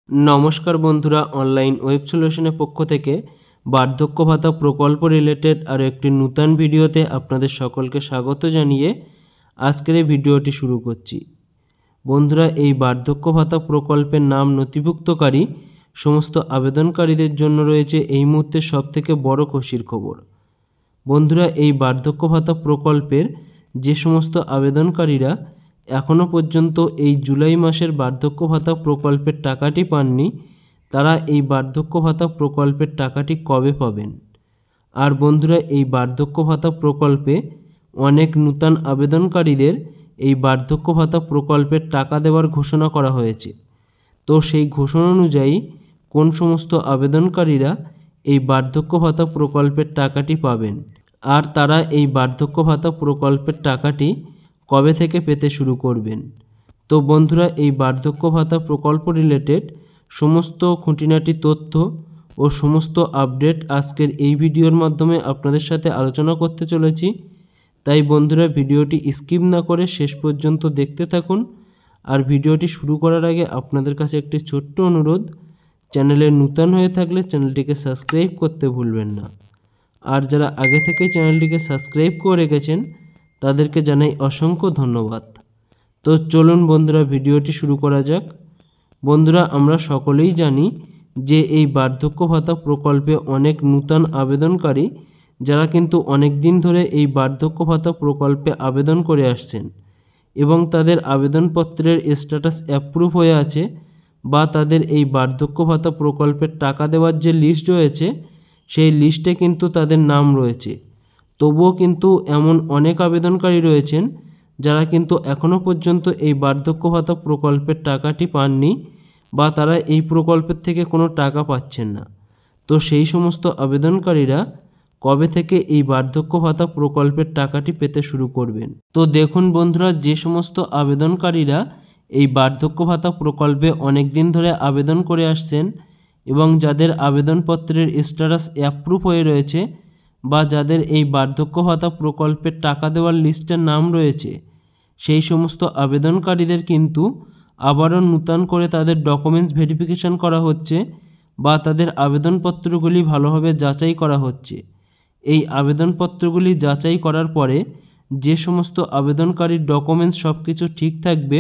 নমস্কার বন্ধুরা, online web সলিউশনের পক্ষ থেকে বার্ধক্য ভাতা প্রকল্প রিলেটেড আরও একটি নূতন ভিডিওতে আপনাদের সকলকে স্বাগত জানিয়ে আজকের এই ভিডিওটি শুরু করছি। বন্ধুরা, এই বার্ধক্য ভাতা প্রকল্পের নাম নথিভুক্তকারী সমস্ত আবেদনকারীদের জন্য রয়েছে এই মুহূর্তে সবথেকে বড় খুশির খবর। বন্ধুরা, এই বার্ধক্য ভাতা প্রকল্পের যে সমস্ত আবেদনকারীরা এখনও পর্যন্ত এই জুলাই মাসের বার্ধক্য ভাতা প্রকল্পের টাকাটি পাননি, তারা এই বার্ধক্য ভাতা প্রকল্পের টাকাটি কবে পাবেন। আর বন্ধুরা, এই বার্ধক্য ভাতা প্রকল্পে অনেক নূতন আবেদনকারীদের এই বার্ধক্য ভাতা প্রকল্পের টাকা দেওয়ার ঘোষণা করা হয়েছে। তো সেই ঘোষণা অনুযায়ী কোন সমস্ত আবেদনকারীরা এই বার্ধক্য ভাতা প্রকল্পের টাকাটি পাবেন, আর তারা এই বার্ধক্য ভাতা প্রকল্পের টাকাটি কবে থেকে পেতে শুরু করবেন। তো বন্ধুরা, এই বার্ধক্য ভাতা প্রকল্প রিলেটেড সমস্ত খুঁটিনাটি তথ্য ও সমস্ত আপডেট আজকের এই ভিডিওর মাধ্যমে আপনাদের সাথে আলোচনা করতে চলেছি। তাই বন্ধুরা, ভিডিওটি স্কিপ না করে শেষ পর্যন্ত দেখতে থাকুন। আর ভিডিওটি শুরু করার আগে আপনাদের কাছে একটি ছোট্ট অনুরোধ, চ্যানেলে নূতন হয়ে থাকলে চ্যানেলটিকে সাবস্ক্রাইব করতে ভুলবেন না। আর যারা আগে থেকেই চ্যানেলটিকে সাবস্ক্রাইব করে রেখেছেন তাদেরকে জানাই অসংখ্য ধন্যবাদ। তো চলুন বন্ধুরা, ভিডিওটি শুরু করা যাক। বন্ধুরা, আমরা সকলেই জানি যে এই বার্ধক্য ভাতা প্রকল্পে অনেক নূতন আবেদনকারী যারা কিন্তু অনেক দিন ধরে এই বার্ধক্য ভাতা প্রকল্পে আবেদন করে আসছেন এবং তাদের আবেদনপত্রের স্ট্যাটাস অ্যাপ্রুভ হয়ে আছে, বা তাদের এই বার্ধক্য ভাতা প্রকল্পের টাকা দেওয়ার যে লিস্ট রয়েছে সেই লিস্টে কিন্তু তাদের নাম রয়েছে। তবুও কিন্তু এমন অনেক আবেদনকারী রয়েছেন যারা কিন্তু এখনও পর্যন্ত এই বার্ধক্য ভাতা প্রকল্পের টাকাটি পাননি, বা তারা এই প্রকল্পের থেকে কোনো টাকা পাচ্ছেন না। তো সেই সমস্ত আবেদনকারীরা কবে থেকে এই বার্ধক্য ভাতা প্রকল্পের টাকাটি পেতে শুরু করবেন। তো দেখুন বন্ধুরা, যে সমস্ত আবেদনকারীরা এই বার্ধক্য ভাতা প্রকল্পে অনেক দিন ধরে আবেদন করে আসছেন এবং যাদের আবেদনপত্রের স্ট্যাটাস অ্যাপ্রুভ হয়ে রয়েছে, বা যাদের এই বার্ধক্য ভাতা প্রকল্পের টাকা দেওয়ার লিস্টের নাম রয়েছে, সেই সমস্ত আবেদনকারীদের কিন্তু আবারও নূতন করে তাদের ডকুমেন্টস ভেরিফিকেশন করা হচ্ছে, বা তাদের আবেদনপত্রগুলি ভালোভাবে যাচাই করা হচ্ছে। এই আবেদনপত্রগুলি যাচাই করার পরে যে সমস্ত আবেদনকারীর ডকুমেন্টস সব কিছু ঠিক থাকবে,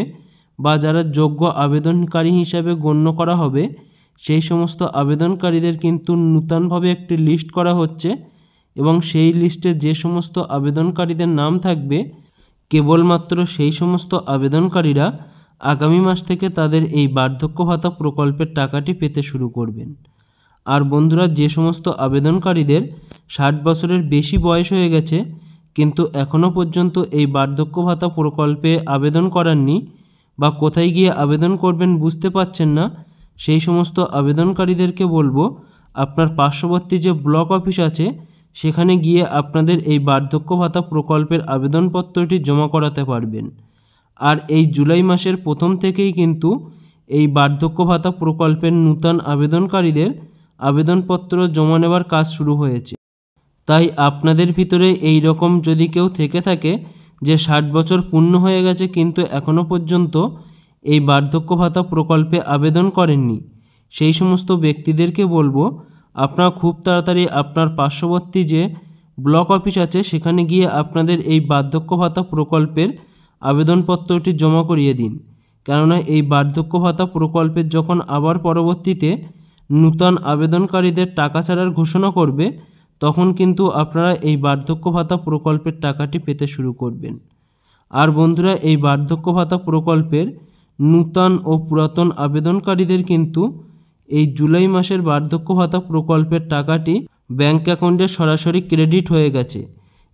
বা যারা যোগ্য আবেদনকারী হিসাবে গণ্য করা হবে, সেই সমস্ত আবেদনকারীদের কিন্তু নূতনভাবে একটি লিস্ট করা হচ্ছে, এবং সেই লিস্টে যে সমস্ত আবেদনকারীদের নাম থাকবে কেবলমাত্র সেই সমস্ত আবেদনকারীরা আগামী মাস থেকে তাদের এই বার্ধক্য ভাতা প্রকল্পের টাকাটি পেতে শুরু করবেন। আর বন্ধুরা, যে সমস্ত আবেদনকারীদের 60 বছরের বেশি বয়স হয়ে গেছে কিন্তু এখনও পর্যন্ত এই বার্ধক্য ভাতা প্রকল্পে আবেদন করাননি, বা কোথায় গিয়ে আবেদন করবেন বুঝতে পারছেন না, সেই সমস্ত আবেদনকারীদেরকে বলবো আপনার পার্শ্ববর্তী যে ব্লক অফিস আছে সেখানে গিয়ে আপনাদের এই বার্ধক্য ভাতা প্রকল্পের আবেদনপত্রটি জমা করাতে পারবেন। আর এই জুলাই মাসের প্রথম থেকেই কিন্তু এই বার্ধক্য ভাতা প্রকল্পের নূতন আবেদনকারীদের আবেদনপত্র জমা নেওয়ার কাজ শুরু হয়েছে। তাই আপনাদের ভিতরে এই রকম যদি কেউ থেকে থাকে যে 60 বছর পূর্ণ হয়ে গেছে কিন্তু এখনও পর্যন্ত এই বার্ধক্য ভাতা প্রকল্পে আবেদন করেননি, সেই সমস্ত ব্যক্তিদেরকে বলবো আপনারা খুব তাড়াতাড়ি আপনার পার্শ্ববর্তী যে ব্লক অফিস আছে সেখানে গিয়ে আপনাদের এই বার্ধক্য ভাতা প্রকল্পের আবেদনপত্রটি জমা করিয়ে দিন। কেননা এই বার্ধক্য ভাতা প্রকল্পের যখন আবার পরবর্তীতে নূতন আবেদনকারীদের টাকা ছাড়ার ঘোষণা করবে, তখন কিন্তু আপনারা এই বার্ধক্য ভাতা প্রকল্পের টাকাটি পেতে শুরু করবেন। আর বন্ধুরা, এই বার্ধক্য ভাতা প্রকল্পের নূতন ও পুরাতন আবেদনকারীদের কিন্তু এই জুলাই মাসের বার্ধক্য ভাতা প্রকল্পের টাকাটি ব্যাঙ্ক অ্যাকাউন্টে সরাসরি ক্রেডিট হয়ে গেছে।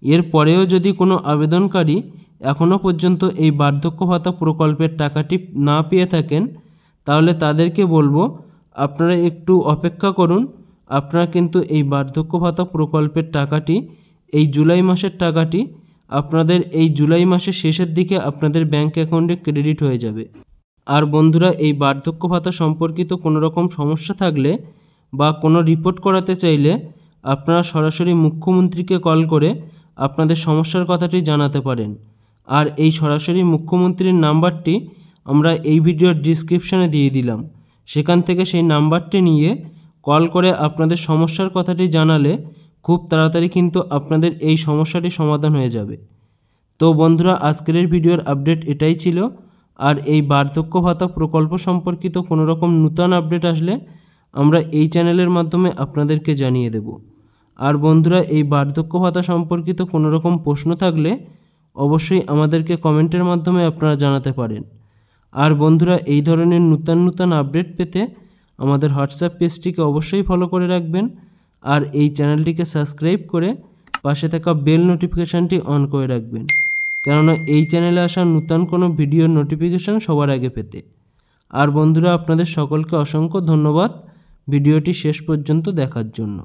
এরপরেও যদি কোনো আবেদনকারী এখনও পর্যন্ত এই বার্ধক্য ভাতা প্রকল্পের টাকাটি না পেয়ে থাকেন, তাহলে তাদেরকে বলবো আপনারা একটু অপেক্ষা করুন। আপনারা কিন্তু এই বার্ধক্য ভাতা প্রকল্পের টাকাটি, এই জুলাই মাসের টাকাটি আপনাদের এই জুলাই মাসের শেষের দিকে আপনাদের ব্যাঙ্ক অ্যাকাউন্টে ক্রেডিট হয়ে যাবে। আর বন্ধুরা, এই বার্ধক্য ভাতা সম্পর্কিত কোনো রকম সমস্যা থাকলে বা কোনো রিপোর্ট করাতে চাইলে আপনারা সরাসরি মুখ্যমন্ত্রীকে কল করে আপনাদের সমস্যার কথাটি জানাতে পারেন। আর এই সরাসরি মুখ্যমন্ত্রীর নাম্বারটি আমরা এই ভিডিওর ডিসক্রিপশানে দিয়ে দিলাম, সেখান থেকে সেই নাম্বারটি নিয়ে কল করে আপনাদের সমস্যার কথাটি জানালে খুব তাড়াতাড়ি কিন্তু আপনাদের এই সমস্যাটি সমাধান হয়ে যাবে। তো বন্ধুরা, আজকের এই ভিডিওর আপডেট এটাই ছিল। আর এই বার্ধক্য ভাতা প্রকল্প সম্পর্কিত কোনো রকম নূতন আপডেট আসলে আমরা এই চ্যানেলের মাধ্যমে আপনাদেরকে জানিয়ে দেব। আর বন্ধুরা, এই বার্ধক্য ভাতা সম্পর্কিত কোনো রকম প্রশ্ন থাকলে অবশ্যই আমাদেরকে কমেন্টের মাধ্যমে আপনারা জানাতে পারেন। আর বন্ধুরা, এই ধরনের নূতন আপডেট পেতে আমাদের হোয়াটসঅ্যাপ পেজটিকে অবশ্যই ফলো করে রাখবেন আর এই চ্যানেলটিকে সাবস্ক্রাইব করে পাশে থাকা বেল নোটিফিকেশানটি অন করে রাখবেন, কেননা এই চ্যানেলে আসা নূতন কোনো ভিডিওর নোটিফিকেশান সবার আগে পেতে। আর বন্ধুরা, আপনাদের সকলকে অসংখ্য ধন্যবাদ ভিডিওটি শেষ পর্যন্ত দেখার জন্য।